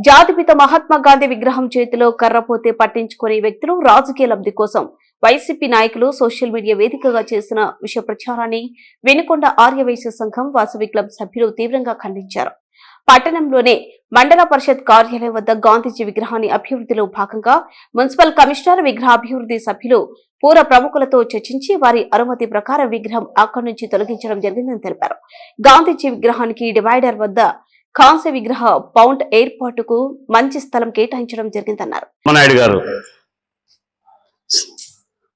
జాతిపిత మహాత్మా గాంధీ విగ్రహం చేతిలో కర్రపోతే పట్టించుకునే వ్యక్తులు రాజకీయ లబ్ధి కోసం వైసీపీ నాయకులు సోషల్ మీడియా వేదికగా చేసిన విష ప్రచారాన్ని వెనుకొండ ఆర్యవైశ్య సంఘం వాసవి క్లబ్ సభ్యులు తీవ్రంగా ఖండించారు. పట్టణంలోనే మండల పరిషత్ కార్యాలయం వద్ద గాంధీజీ విగ్రహాన్ని అభివృద్ధిలో భాగంగా మున్సిపల్ కమిషనర్ విగ్రహ అభివృద్ధి సభ్యులు పూర్వ ప్రముఖులతో చర్చించి వారి అనుమతి ప్రకారం విగ్రహం అక్కడి నుంచి తొలగించడం జరిగిందని తెలిపారు. గాంధీజీ విగ్రహానికి డివైడర్ వద్ద కాంస్య విగ్రహ పౌండ్ ఏర్పాటుకు మంచి స్థలం కేటాయించడం జరిగిందన్నారు. నాయుడు గారు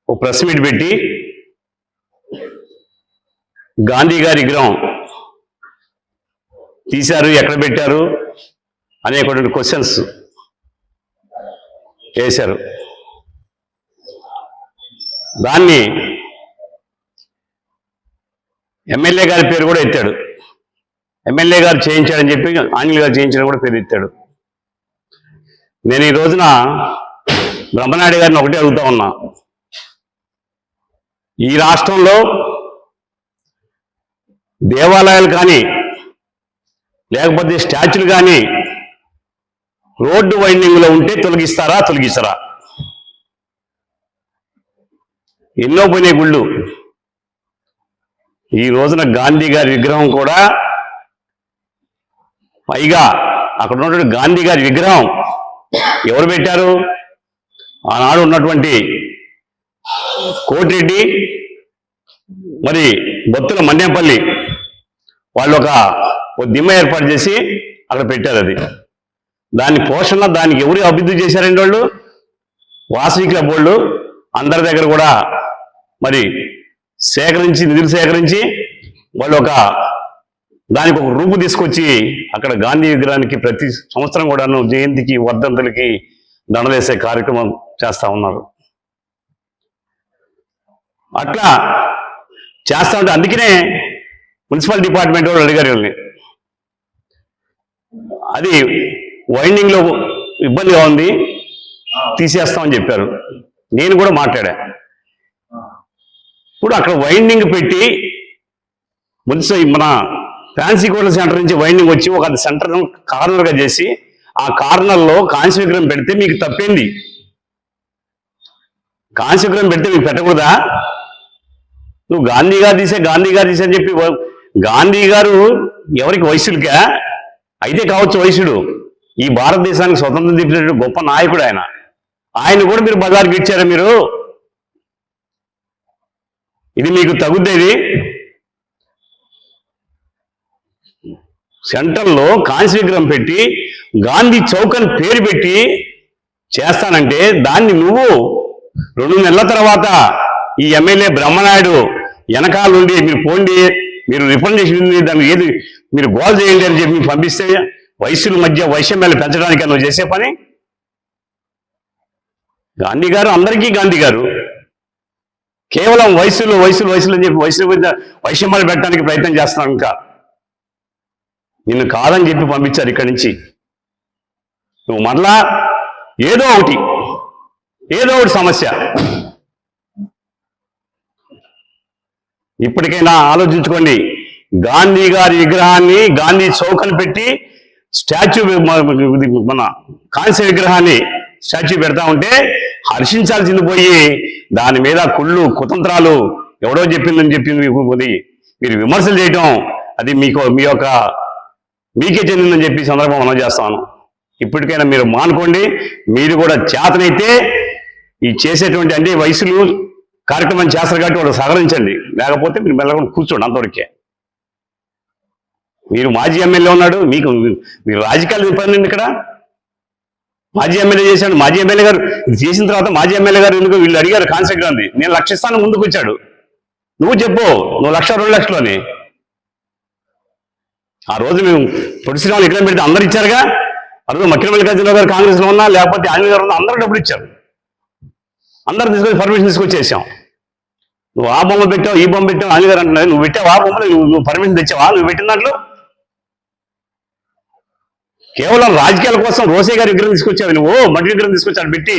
ఒక ప్రెస్ మీట్ పెట్టి గాంధీ గారి విగ్రహం తీశారు, ఎక్కడ పెట్టారు అనేటువంటి క్వశ్చన్స్ వేశారు. దాన్ని ఎమ్మెల్యే గారి పేరు కూడా ఎత్తాడు. ఎమ్మెల్యే గారు చేయించాడని చెప్పి ఆంజనేయ గారు చేయించడం కూడా పేరు ఎత్తాడు. నేను ఈ రోజున బ్రహ్మనాయుడు గారిని ఒకటే అడుగుతా ఉన్నా, ఈ రాష్ట్రంలో దేవాలయాలు కానీ లేకపోతే స్టాచ్యూలు కానీ రోడ్డు వైండింగ్లో ఉంటే తొలగిస్తారా? ఎన్నో పోయినాయి గుళ్ళు. ఈ రోజున గాంధీ గారి విగ్రహం కూడా, పైగా అక్కడ ఉన్నటువంటి గాంధీ గారి విగ్రహం ఎవరు పెట్టారు? ఆనాడు ఉన్నటువంటి కోటిరెడ్డి మరి బొత్తుల మన్నేపల్లి వాళ్ళు ఒక దిమ్మ ఏర్పాటు చేసి అక్కడ పెట్టారు. అది దాని పోషణ దానికి ఎవరు అభివృద్ధి చేశారండి? వాళ్ళు వాసవి క్లబ్ వాళ్ళు అందరి దగ్గర కూడా మరి నిధులు సేకరించి వాళ్ళు దానికి ఒక రూపు తీసుకొచ్చి అక్కడ గాంధీ విగ్రహానికి ప్రతి సంవత్సరం కూడాను జయంతికి వర్ధంతులకి దండలేసే కార్యక్రమం చేస్తూ ఉన్నారు. అట్లా చేస్తా ఉంటే అందుకనే మున్సిపల్ డిపార్ట్మెంట్ వాళ్ళు అడిగారు వీళ్ళని, అది వైండింగ్లో ఇబ్బందిగా ఉంది తీసేస్తామని చెప్పారు. నేను కూడా మాట్లాడా. ఇప్పుడు అక్కడ వైండింగ్ పెట్టి మన ఫ్యాన్సీ కోట్ల సెంటర్ నుంచి వైండింగ్ వచ్చి ఒక సెంటర్ కార్నర్గా చేసి ఆ కార్నర్లో కాంస్య విగ్రహం పెడితే మీకు తప్పేంది? కాంస్య విగ్రహం పెడితే మీకు పెట్టకూడదా? నువ్వు గాంధీ గారు తీసే అని చెప్పి, గాంధీ గారు ఎవరికి వయసులకా? అయితే కావచ్చు వయసుడు. ఈ భారతదేశానికి స్వతంత్రం తెచ్చినటువంటి గొప్ప నాయకుడు ఆయన కూడా మీరు బజార్కి ఇచ్చారా? మీరు ఇది మీకు తగ్గుద్దేది? సెంట్రల్లో కాంస్య విగ్రహం పెట్టి గాంధీ చౌక్ అని పేరు పెట్టి చేస్తానంటే దాన్ని నువ్వు 2 నెలల తర్వాత ఈ ఎమ్మెల్యే బ్రహ్మనాయుడు వెనకాల నుండి మీరు పోండి, మీరు రిఫండ్ చేసి దాన్ని ఏది మీరు గోల్ చేయండి అని చెప్పి పంపిస్తే వయసుల మధ్య వైషమ్యాలు పెంచడానికి నువ్వు చేసే పని. గాంధీ గారు అందరికీ గాంధీ గారు, కేవలం వయసులు అని చెప్పి వయసు మీద వైషమ్యాలు పెట్టడానికి ప్రయత్నం చేస్తున్నాను. ఇంకా నిన్ను కాదని చెప్పి పంపించారు ఇక్కడి నుంచి. నువ్వు మరలా ఏదో ఒకటి సమస్య. ఇప్పటికైనా ఆలోచించుకోండి. గాంధీ గారి విగ్రహాన్ని గాంధీ చౌక్ అని పెట్టి స్టాచ్యూ, మన కాంస్య విగ్రహాన్ని స్టాచ్యూ పెడతా ఉంటే హర్షించాల్సింది పోయి దాని మీద కుతంత్రాలు ఎవడో చెప్పిందని చెప్పింది మీరు విమర్శలు చేయటం అది మీకే చెందిందని చెప్పి సందర్భం మనం చేస్తాను. ఇప్పటికైనా మీరు మానుకోండి. మీరు కూడా చేతనైతే ఈ చేసేటువంటి అంటే వయసులు కార్యక్రమం చేస్తారు కాబట్టి వాళ్ళు సహకరించండి, లేకపోతే మీరు మెల్లకుండా కూర్చోండి. అంతవరకే. మీరు మాజీ ఎమ్మెల్యే ఉన్నాడు, మీరు రాజకీయాలు ఇబ్బంది ఇక్కడ. మాజీ ఎమ్మెల్యే చేశాడు. మాజీ ఎమ్మెల్యే గారు ఇది చేసిన తర్వాత మాజీ ఎమ్మెల్యే గారు ఎందుకు వీళ్ళు అడిగారు కాంస్య గాంధీ, నేను 1,00,000 ఇస్తాను ముందుకు వచ్చాడు. నువ్వు చెప్పు, నువ్వు 1,00,000 2 లక్షలని. ఆ రోజు మేము పొట్టి శ్రీరాములు ఎక్కడ పెడితే అందరు ఇచ్చారుగా. ఆ రోజు మల్లికార్జునరావు గారు కాంగ్రెస్లో ఉన్నా లేకపోతే ఆంజనేయ గారు ఉన్నా అందరూ డబ్బులు ఇచ్చారు. అందరు తీసుకొని పర్మిషన్ తీసుకొచ్చేసాం. నువ్వు ఆ బొమ్మ పెట్టావు, ఈ బొమ్మ పెట్టావు, ఆంజనేయ గారు అంటున్నావు. నువ్వు పెట్టావు ఆ బొమ్మలు, నువ్వు పర్మిషన్ తెచ్చావా? నువ్వు పెట్టిన దాంట్లో కేవలం రాజకీయాల కోసం రోసే గారి విగ్రహం తీసుకొచ్చావు. నువ్వు మట్టి విగ్రహం తీసుకొచ్చాడు పెట్టి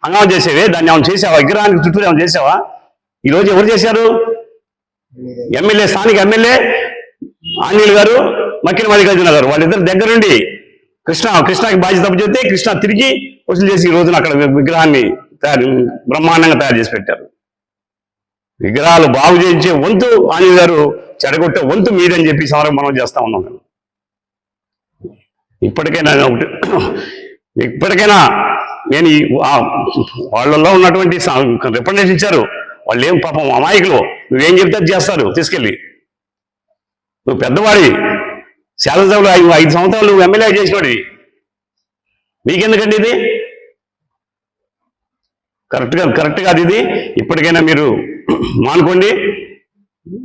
హంగామా చేసేవే. దాన్ని ఏమైనా చేసావా? విగ్రహానికి చుట్టూ ఏమైనా చేసావా? ఈరోజు ఎవరు చేశారు? స్థానిక ఎమ్మెల్యే ఆంజనేయులు గారు, మల్లికార్జున గారు వాళ్ళిద్దరు దగ్గరుండి కృష్ణకి బాధ్యత చెప్తే కృష్ణ తిరిగి వసూలు చేసి ఈ రోజున అక్కడ విగ్రహాన్ని బ్రహ్మాండంగా తయారు చేసి పెట్టారు. విగ్రహాలు బాగు చేయించే వంతు ఆంజనేయ గారు, చెడగొట్టే వంతు మీదని చెప్పి సమరం మనం చేస్తా ఉన్నాం. ఇప్పటికైనా నేను వాళ్ళల్లో ఉన్నటువంటి రిప్రజెంటేషన్ ఇచ్చారు. వాళ్ళు ఏం పాపం అమాయకులు, నువ్వేం చెప్తే అది చేస్తారు తీసుకెళ్ళి. నువ్వు పెద్దవాడి, శాసనసభలో 5 సంవత్సరాలు నువ్వు ఎమ్మెల్యే చేసినవాడివి, మీకెందుకండి ఇది? కరెక్ట్ కాదు ఇది. ఇప్పటికైనా మీరు మానుకోండి,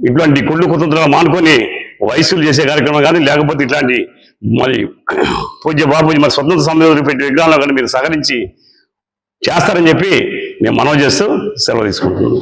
ఇట్లాంటి కుళ్ళు కుతంత్రాలు మానుకొని వయసులు చేసే కార్యక్రమం కానీ, లేకపోతే ఇట్లాంటి మరి పూజ్య బాపూజీ మరి స్వతంత్ర సమయంలో పెట్టి విగ్రహాల్లో కానీ మీరు సహకరించి చేస్తారని చెప్పి నేను మనవి చేస్తూ సెలవు తీసుకుంటున్నాను.